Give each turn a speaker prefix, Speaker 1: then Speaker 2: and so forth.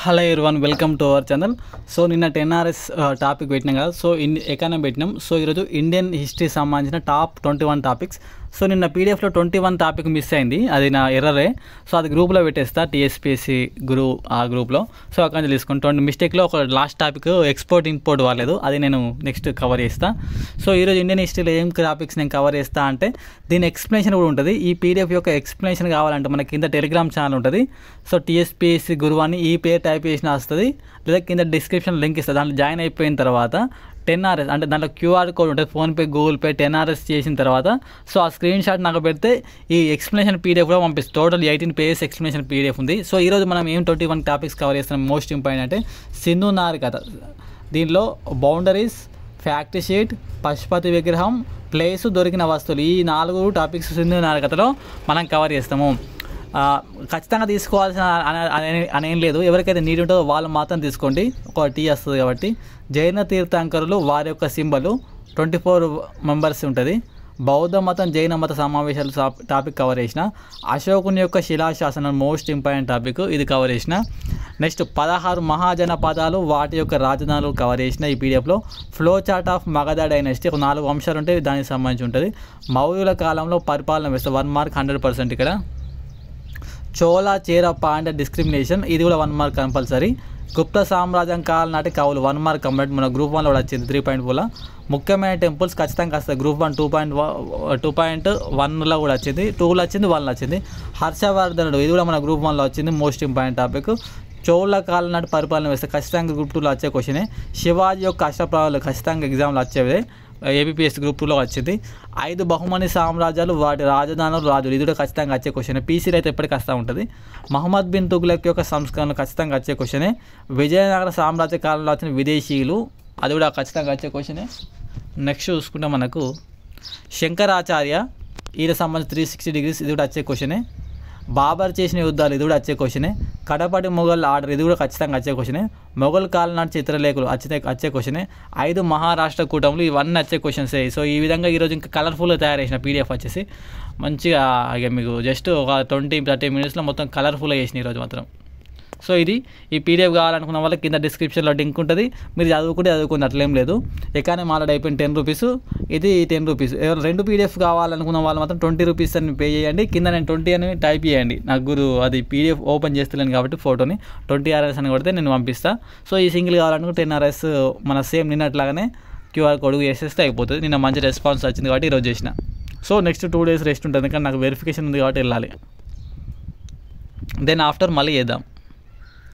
Speaker 1: Hello everyone, welcome to our channel. So నిన్న 10RS topic పెట్టినాం కదా. సో ఎకానమీ పెట్టినాం. సో ఈరోజు ఇండియన్ హిస్టరీ సంబంధించిన టాప్ 21 టాపిక్స్. సో నిన్న పీడిఎఫ్లో 21 టాపిక్ మిస్ అయింది, అది నా ఎర్రరే. సో అది గ్రూప్లో పెట్టేస్తా, టీఎస్పీఎస్సీ ఆ గ్రూప్లో. సో అక్కడ నుంచి తీసుకుంటాను. మిస్టేక్లో ఒక లాస్ట్ టాపిక్ ఎక్స్పోర్ట్ ఇంపోర్ట్ వాలేదు, అది నేను నెక్స్ట్ కవర్ చేస్తా. సో ఈరోజు ఇండియన్ హిస్టరీలో ఏం టాపిక్స్ నేను కవర్ చేస్తా అంటే దీని ఎక్స్ప్లెనేషన్ కూడా ఉంటుంది. ఈ పీడిఎఫ్ యొక్క ఎక్స్ప్లెనేషన్ కావాలంటే మనకి కింద టెలిగ్రామ్ ఛానల్ ఉంటుంది. సో టీఎస్పీఎస్సీ గురువు అని ఈ పేరు టైప్ చేసిన వస్తుంది, లేదా కింద డిస్క్రిప్షన్ లింక్ ఇస్తుంది. దాంట్లో జాయిన్ అయిపోయిన తర్వాత 10RS అంటే దాంట్లో క్యూఆర్ కోడ్ ఉంటుంది, ఫోన్పే, గూగుల్ పే. 10RS చేసిన తర్వాత సో ఆ స్క్రీన్ షాట్ నాకు పెడితే ఈ ఎక్స్ప్లెనేషన్ పీడిఎఫ్ కూడా పంపిస్తుంది. టోటల్ 18 పేజెస్ ఎక్స్ప్లెనేషన్ పీడిఎఫ్ ఉంది. సో ఈరోజు మనం ఏం 21 టాపిక్స్ కవర్ చేస్తున్నాం. మోస్ట్ ఇంపార్టెంట్ అంటే సింధు నాగరికత. దీనిలో బౌండరీస్, ఫ్యాక్ట్ షీట్, పశుపతి విగ్రహం, ప్లేసు, దొరికిన వస్తువులు, ఈ 4 టాపిక్స్ సింధు నాగరికతలో మనం కవర్ చేస్తాము. ఖచ్చితంగా తీసుకోవాల్సిన అనేం లేదు, ఎవరికైతే నీడ్ ఉంటుందో వాళ్ళు మాత్రం తీసుకోండి. ఒక టీ వస్తుంది కాబట్టి. జైన తీర్థంకరులు, వారి యొక్క సింబల్ 24 మెంబర్స్ ఉంటుంది. బౌద్ధ మతం, జైన మత సమావేశాలు టాపిక్ కవర్ చేసిన. అశోకుని యొక్క శిలాశాసనం మోస్ట్ ఇంపార్టెంట్ టాపిక్, ఇది కవర్ చేసిన. నెక్స్ట్ 16 మహాజనపదాలు, వాటి యొక్క రాజధానులు కవర్ చేసిన ఈ పీడిఎఫ్లో. Flow chart of Magadha dynasty, ఒక 4 అంశాలు ఉంటాయి, దానికి సంబంధించి ఉంటుంది. మౌర్యుల కాలంలో పరిపాలన వ్యవస్థ 1 మార్క్ 100% ఇక్కడ. చోళ, చేర, పాండ్య డిస్క్రిమినేషన్, ఇది కూడా 1 మార్క్ కంపల్సరీ. గుప్త సామ్రాజ్యం కాలం నాటి కవులు 1 మార్క్ కంప్లీట్. మన గ్రూప్ 1లో కూడా వచ్చింది 3.4. ముఖ్యమైన టెంపుల్స్ ఖచ్చితంగా వస్తాయి. గ్రూప్ 1 2.1లో కూడా వచ్చింది, 2లో వచ్చింది, 1లో వచ్చింది. హర్షవర్ధనుడు, ఇది కూడా మన గ్రూప్ 1లో వచ్చింది, మోస్ట్ ఇంపార్టెంట్ టాపిక్. చోళ కాలం నాటి పరిపాలన వ్యవస్థ ఖచ్చితంగా గ్రూప్ 2లో వచ్చే క్వశ్చనే. శివాజీ యొక్క అష్టప్రభావాలు ఖచ్చితంగా ఎగ్జామ్లో వచ్చేవి, ఏబిపిఎస్ గ్రూప్ 2లో వచ్చింది. 5 బహుమని సామ్రాజ్యాలు, వాటి రాజధానులు, రాజులు, ఇది కూడా ఖచ్చితంగా వచ్చే క్వశ్చనే. పీసీలో అయితే ఎప్పటికీ వస్తూ ఉంటుంది. మహమ్మద్ బిన్ తుగ్లక్ యొక్క సంస్కరణలు ఖచ్చితంగా వచ్చే క్వశ్చనే. విజయనగర సామ్రాజ్య కాలంలో వచ్చిన విదేశీయులు, అది కూడా ఖచ్చితంగా వచ్చే క్వశ్చనే. నెక్స్ట్ చూసుకుంటే మనకు శంకరాచార్య, ఈయన సంబంధించి 360 డిగ్రీస్, ఇది కూడా వచ్చే క్వశ్చనే. బాబర్ చేసిన యుద్ధాలు, ఇది కూడా వచ్చే క్వశ్చనే. కడపటి మొఘల్ ఆర్డర్, ఇది కూడా ఖచ్చితంగా వచ్చే క్వశ్చనే. మొఘల్ కాలం నాటి చిత్రలేఖలు వచ్చే క్వశ్చనే. 5 మహారాష్ట్ర కూటములు, ఇవన్నీ వచ్చే క్వశ్చన్సే. సో ఈ విధంగా ఈరోజు ఇంకా కలర్ఫుల్గా తయారు చేసిన పీడిఎఫ్ వచ్చేసి మంచిగా ఇక మీకు జస్ట్ ఒక 20-30 మినిట్స్లో మొత్తం కలర్ఫుల్గా చేసిన ఈరోజు మాత్రం. సో ఇది ఈ పీడిఎఫ్ కావాలనుకున్న వాళ్ళకి కింద డిస్క్రిప్షన్లో లింక్ ఉంటుంది, మీరు చదువుకుంటే అట్లేం లేదు. ఎకానమీ ఆల్రెడీ అయిపోయింది 10 రూపీస్, ఇది 10 రూపీస్. 2 పీడిఎఫ్ కావాలనుకున్న వాళ్ళు మాత్రం 20 రూపీస్ అని పే చేయండి. కింద నేను 20 అని టైప్ చేయండి. నాకు అది పీడిఎఫ్ ఓపెన్ చేస్తలేను కాబట్టి ఫోటోని 20RS అని కొడితే నేను పంపిస్తాను. సో ఈ సింగిల్ కావాలనుకుంటే 10RS మన సేమ్ నిన్నట్లాగానే క్యూఆర్ కోడ్ వేసేస్తే అయిపోతుంది. నిన్న మంచి రెస్పాన్స్ వచ్చింది కాబట్టి ఈరోజు చేసిన. సో నెక్స్ట్ 2 డేస్ రెస్ట్ ఉంటుంది, ఎందుకంటే నాకు వెరిఫికేషన్ ఉంది కాబట్టి వెళ్ళాలి. దెన్ ఆఫ్టర్ మళ్ళీ చేద్దాం.